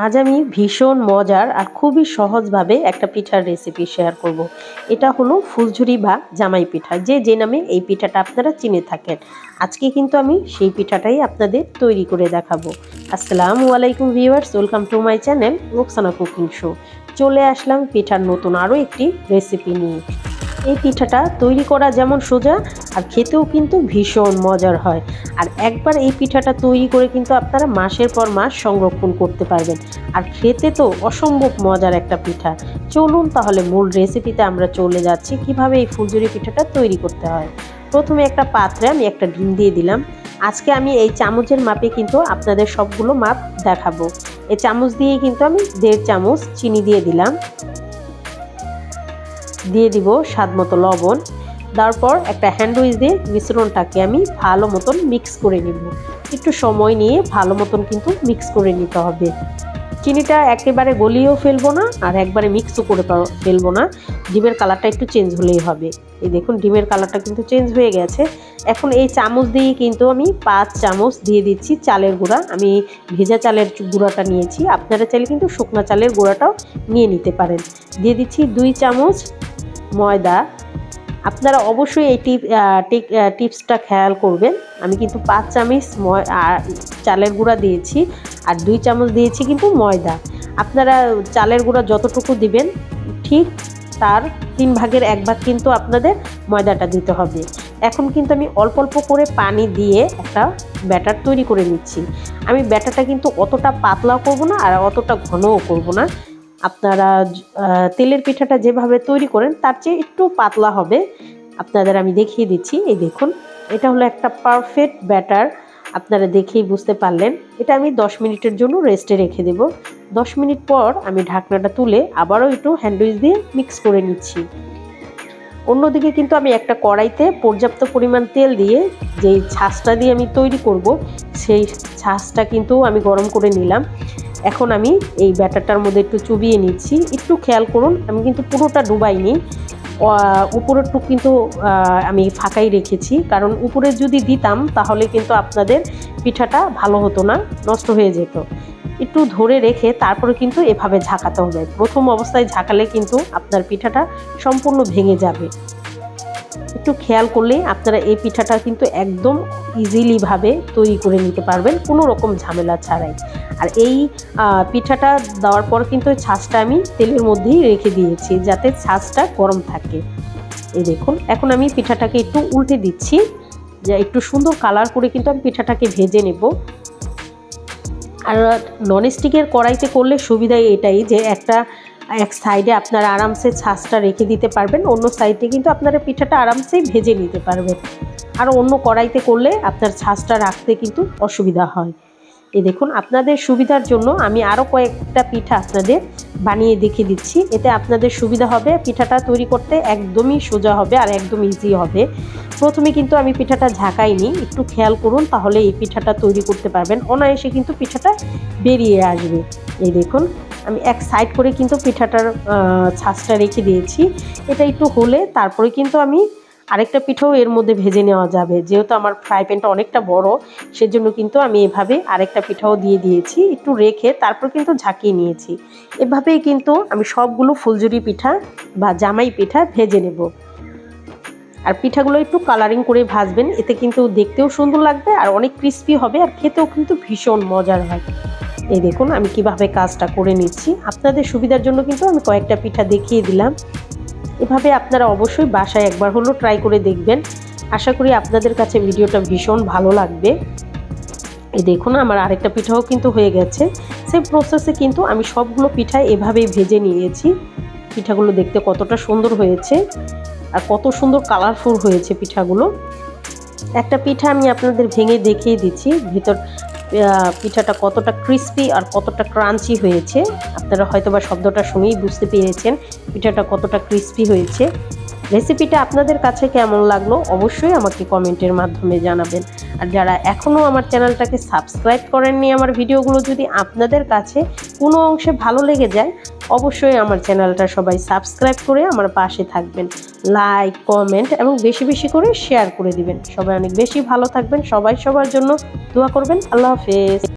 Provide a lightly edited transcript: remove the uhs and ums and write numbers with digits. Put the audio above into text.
আজ আমি ভীষণ মজার আর খুবই সহজভাবে একটা পিঠার রেসিপি শেয়ার করব। এটা হলো ফুলঝুরি বা জামাই পিঠা, যে নামে এই পিঠাটা আপনারা চিনে থাকেন। আজকে কিন্তু আমি সেই পিঠাটাই আপনাদের তৈরি করে দেখাবো। আসসালামু আলাইকুম viewers, welcome to my channel Roksana cooking show. চলে আসলাম পিঠার নতুন আরও একটি রেসিপি নিয়ে। এই পিঠাটা তৈরি করা যেমন সোজা আর খেতেও কিন্তু ভীষণ মজার হয়। আর একবার এই পিঠাটা তৈরি করে কিন্তু আপনারা মাসের পর মাস সংরক্ষণ করতে পারবেন। আর খেতে তো অসম্ভব মজার একটা পিঠা। চলুন তাহলে মূল রেসিপিতে আমরা চলে যাচ্ছি, কিভাবে এই ফুলঝুরি পিঠাটা তৈরি করতে হয়। প্রথমে একটা পাত্রে আমি একটা ডিম দিয়ে দিলাম। আজকে আমি এই চামচের মাপে কিন্তু আপনাদের সবগুলো মাপ দেখাবো। এই চামচ দিয়ে কিন্তু আমি 1.5 চামচ চিনি দিয়ে দিলাম। দিয়ে দিব স্বাদ মতো লবণ। তারপর একটা হ্যান্ড উইচ দিয়ে মিশ্রণটাকে আমি ভালো মতন মিক্স করে নিব। একটু সময় নিয়ে ভালো মতন কিন্তু মিক্স করে নিতে হবে। চিনিটা একেবারে গলিয়েও ফেলবো না আর একবারে মিক্সও করে ফেলবো না। ডিমের কালারটা একটু চেঞ্জ হলেই হবে। এই দেখুন ডিমের কালারটা কিন্তু চেঞ্জ হয়ে গেছে। এখন এই চামচ দিয়ে কিন্তু আমি 5 চামচ দিয়ে দিচ্ছি চালের গুঁড়া। আমি ভেজা চালের গুঁড়াটা নিয়েছি, আপনারা চাইলে কিন্তু শুকনো চালের গুঁড়াটাও নিয়ে নিতে পারেন। দিয়ে দিচ্ছি 2 চামচ ময়দা। আপনারা অবশ্যই এই টিপসটা খেয়াল করবেন। আমি কিন্তু 5 চামচ চালের গুঁড়া দিয়েছি আর 2 চামচ দিয়েছি কিন্তু ময়দা। আপনারা চালের গুঁড়া যতটুকু দিবেন ঠিক তার 3 ভাগের 1 ভাগ কিন্তু আপনাদের ময়দাটা দিতে হবে। এখন কিন্তু আমি অল্প অল্প করে পানি দিয়ে একটা ব্যাটার তৈরি করে নিচ্ছি। আমি ব্যাটারটা কিন্তু অতটা পাতলাও করব না আর অতটা ঘনও করব না। আপনারা তেলের পিঠাটা যেভাবে তৈরি করেন তার চেয়ে একটু পাতলা হবে। আপনাদের আমি দেখিয়ে দিচ্ছি। এই দেখুন, এটা হলো একটা পারফেক্ট ব্যাটার। আপনারা দেখেই বুঝতে পারলেন। এটা আমি 10 মিনিটের জন্য রেস্টে রেখে দেব। 10 মিনিট পর আমি ঢাকনাটা তুলে আবারও একটু হ্যান্ড উইচ দিয়ে মিক্স করে নিচ্ছি। অন্যদিকে কিন্তু আমি একটা কড়াইতে পর্যাপ্ত পরিমাণ তেল দিয়ে যেই ছাঁচটা দিয়ে আমি তৈরি করব সেই ছাঁচটা কিন্তু আমি গরম করে নিলাম। এখন আমি এই ব্যাটারটার মধ্যে একটু চুবিয়ে নিচ্ছি। একটু খেয়াল করুন, আমি কিন্তু পুরোটা ডুবাইনি, উপরেরটুকু কিন্তু আমি ফাঁকাই রেখেছি। কারণ উপরে যদি দিতাম তাহলে কিন্তু আপনাদের পিঠাটা ভালো হতো না, নষ্ট হয়ে যেত। একটু ধরে রেখে তারপরে কিন্তু এভাবে ঝাঁকাতে হবে। প্রথম অবস্থায় ঝাঁকালে কিন্তু আপনার পিঠাটা সম্পূর্ণ ভেঙে যাবে। একটু খেয়াল করলে আপনারা এই পিঠাটা কিন্তু একদম ইজিলিভাবে তৈরি করে নিতে পারবেন, কোনো রকম ঝামেলা ছাড়াই। আর এই পিঠাটা দেওয়ার পর কিন্তু ছাঁচটা আমি তেলের মধ্যেই রেখে দিয়েছি যাতে ছাঁচটা গরম থাকে। এই দেখুন, এখন আমি পিঠাটাকে একটু উল্টে দিচ্ছি, যে একটু সুন্দর কালার করে কিন্তু আমি পিঠাটাকে ভেজে নেব। আর ননস্টিকের কড়াইতে করলে সুবিধা এটাই যে এক সাইডে আপনারা আরামসে ছাঁচটা রেখে দিতে পারবেন, অন্য সাইডে কিন্তু আপনারা পিঠাটা আরামসেই ভেজে নিতে পারবেন। আর অন্য কড়াইতে করলে আপনার ছাঁচটা রাখতে কিন্তু অসুবিধা হয়। এই দেখুন, আপনাদের সুবিধার জন্য আমি আরও কয়েকটা পিঠা আপনাদের বানিয়ে দেখিয়ে দিচ্ছি। এতে আপনাদের সুবিধা হবে, পিঠাটা তৈরি করতে একদমই সোজা হবে আর একদম ইজি হবে। প্রথমে কিন্তু আমি পিঠাটা ঝাঁকাইনি, একটু খেয়াল করুন, তাহলে এই পিঠাটা তৈরি করতে পারবেন। অনায়াসে কিন্তু পিঠাটা বেরিয়ে আসবে। এই দেখুন, আমি এক সাইড করে কিন্তু পিঠাটার ছাঁচটা রেখে দিয়েছি। এটা একটু হলে তারপরে কিন্তু আমি আরেকটা পিঠাও এর মধ্যে ভেজে নেওয়া যাবে। যেহেতু আমার ফ্রাই প্যানটা অনেকটা বড়, সেজন্য কিন্তু আমি এভাবে আরেকটা পিঠাও দিয়ে দিয়েছি, একটু রেখে তারপর কিন্তু ঝাঁকিয়ে নিয়েছি। এভাবেই কিন্তু আমি সবগুলো ফুলঝুরি পিঠা বা জামাই পিঠা ভেজে নেব। আর পিঠাগুলো একটু কালারিং করে ভাজবেন, এতে কিন্তু দেখতেও সুন্দর লাগবে আর অনেক ক্রিস্পি হবে আর খেতেও কিন্তু ভীষণ মজার হয়। এই দেখুন আমি কিভাবে কাজটা করে নিচ্ছি। আপনাদের সুবিধার জন্য কিন্তু আমি কয়েকটা পিঠা দেখিয়ে দিলাম। এভাবে আপনারা অবশ্যই বাসায় একবার হলেও ট্রাই করে দেখবেন। আশা করি আপনাদের কাছে ভিডিওটা ভীষণ ভালো লাগবে। এই দেখুন আমার আরেকটা পিঠাও কিন্তু হয়ে গেছে। সেই প্রসেসে কিন্তু আমি সবগুলো পিঠা এভাবেই ভেজে নিয়েছি। পিঠাগুলো দেখতে কতটা সুন্দর হয়েছে আর কত সুন্দর কালারফুল হয়েছে পিঠাগুলো। একটা পিঠা আমি আপনাদের ভেঙে দেখিয়ে দিচ্ছি, ভিতর পিঠাটা কতটা ক্রিস্পি আর কতটা ক্রাঞ্চি হয়েছে। আপনারা হয়তোবা শব্দটা শুনেই বুঝতে পেরেছেন পিঠাটা কতটা ক্রিস্পি হয়েছে। রেসিপিটা আপনাদের কাছে কেমন লাগলো অবশ্যই আমাকে কমেন্টের মাধ্যমে জানাবেন। আর যারা এখনও আমার চ্যানেলটাকে সাবস্ক্রাইব করেননি, আমার ভিডিওগুলো যদি আপনাদের কাছে কোনো অংশে ভালো লেগে যায় অবশ্যই আমার চ্যানেলটা সবাই সাবস্ক্রাইব করে আমার পাশে থাকবেন। লাইক, কমেন্ট এবং বেশি বেশি করে শেয়ার করে দিবেন। সবাই অনেক বেশি ভালো থাকবেন, সবাই সবার জন্য দোয়া করবেন। আল্লাহ হাফেজ।